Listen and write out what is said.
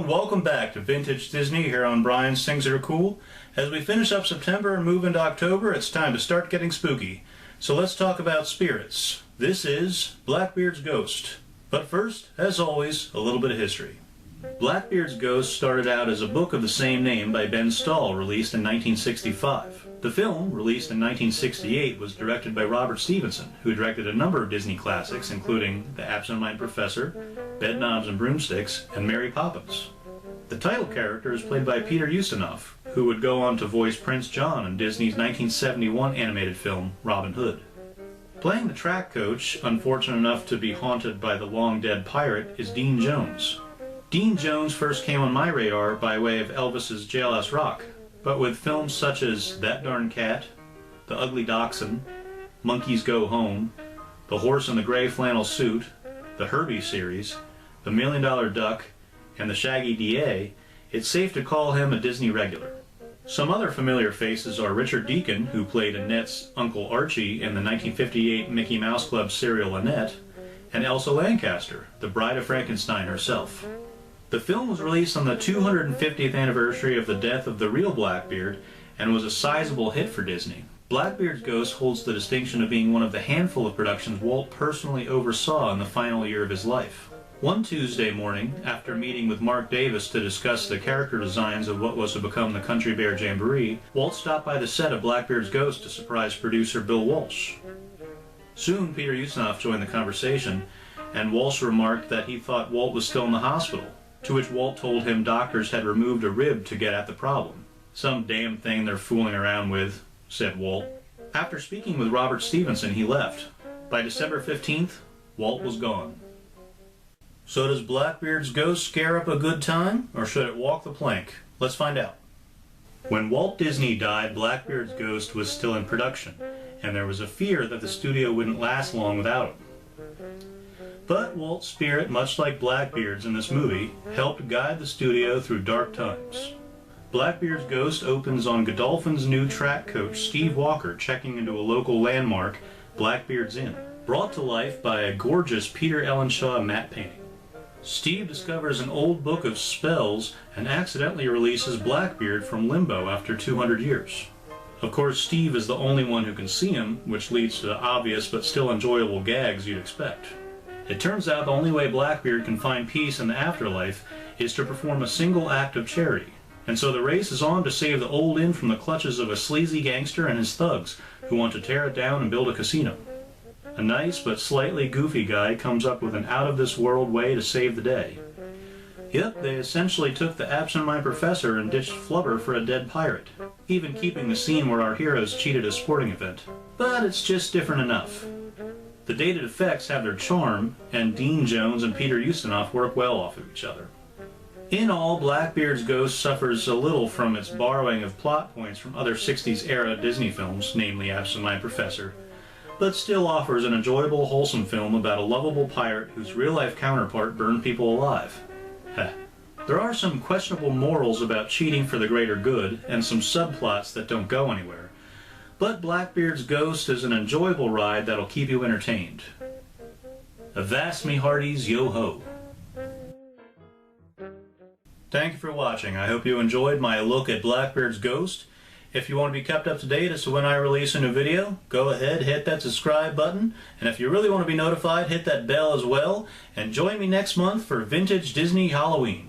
and welcome back to Vintage Disney here on Brian's Things That Are Cool. As we finish up September and move into October, it's time to start getting spooky. So let's talk about spirits. This is Blackbeard's Ghost. But first, as always, a little bit of history. Blackbeard's Ghost started out as a book of the same name by Ben Stahl, released in 1965. The film, released in 1968, was directed by Robert Stevenson, who directed a number of Disney classics, including The Absent-Minded Professor, Bedknobs and Broomsticks, and Mary Poppins. The title character is played by Peter Ustinov, who would go on to voice Prince John in Disney's 1971 animated film, Robin Hood. Playing the track coach, unfortunate enough to be haunted by the long-dead pirate, is Dean Jones. Dean Jones first came on my radar by way of Elvis's Jailhouse Rock, but with films such as That Darn Cat, The Ugly Dachshund, Monkeys Go Home, The Horse in the Gray Flannel Suit, the Herbie series, The $1 Million Duck, and The Shaggy D.A., it's safe to call him a Disney regular. Some other familiar faces are Richard Deacon, who played Annette's Uncle Archie in the 1958 Mickey Mouse Club serial Annette, and Elsa Lancaster, the Bride of Frankenstein herself. The film was released on the 250th anniversary of the death of the real Blackbeard and was a sizable hit for Disney. Blackbeard's Ghost holds the distinction of being one of the handful of productions Walt personally oversaw in the final year of his life. One Tuesday morning, after meeting with Mark Davis to discuss the character designs of what was to become the Country Bear Jamboree, Walt stopped by the set of Blackbeard's Ghost to surprise producer Bill Walsh. Soon, Peter Ustinov joined the conversation, and Walsh remarked that he thought Walt was still in the hospital, to which Walt told him doctors had removed a rib to get at the problem. "Some damn thing they're fooling around with," said Walt. After speaking with Robert Stevenson, he left. By December 15th, Walt was gone. So does Blackbeard's Ghost scare up a good time, or should it walk the plank? Let's find out. When Walt Disney died, Blackbeard's Ghost was still in production, and there was a fear that the studio wouldn't last long without him. But Walt's spirit, much like Blackbeard's in this movie, helped guide the studio through dark times. Blackbeard's Ghost opens on Godolphin's new track coach, Steve Walker, checking into a local landmark, Blackbeard's Inn, brought to life by a gorgeous Peter Ellenshaw matte painting. Steve discovers an old book of spells and accidentally releases Blackbeard from limbo after 200 years. Of course, Steve is the only one who can see him, which leads to the obvious but still enjoyable gags you'd expect. It turns out the only way Blackbeard can find peace in the afterlife is to perform a single act of charity. And so the race is on to save the old inn from the clutches of a sleazy gangster and his thugs who want to tear it down and build a casino. A nice but slightly goofy guy comes up with an out-of-this-world way to save the day. Yep, they essentially took the Absent-Minded Professor and ditched Flubber for a dead pirate, even keeping the scene where our heroes cheated a sporting event. But it's just different enough. The dated effects have their charm, and Dean Jones and Peter Ustinov work well off of each other. In all, Blackbeard's Ghost suffers a little from its borrowing of plot points from other 60s-era Disney films, namely Absent-Minded Professor, but still offers an enjoyable, wholesome film about a lovable pirate whose real-life counterpart burned people alive. Heh. There are some questionable morals about cheating for the greater good, and some subplots that don't go anywhere, but Blackbeard's Ghost is an enjoyable ride that'll keep you entertained. Avast me hearties, yo-ho! Thank you for watching. I hope you enjoyed my look at Blackbeard's Ghost. If you want to be kept up to date as to when I release a new video, go ahead, hit that subscribe button, and if you really want to be notified, hit that bell as well, and join me next month for Vintage Disney Halloween.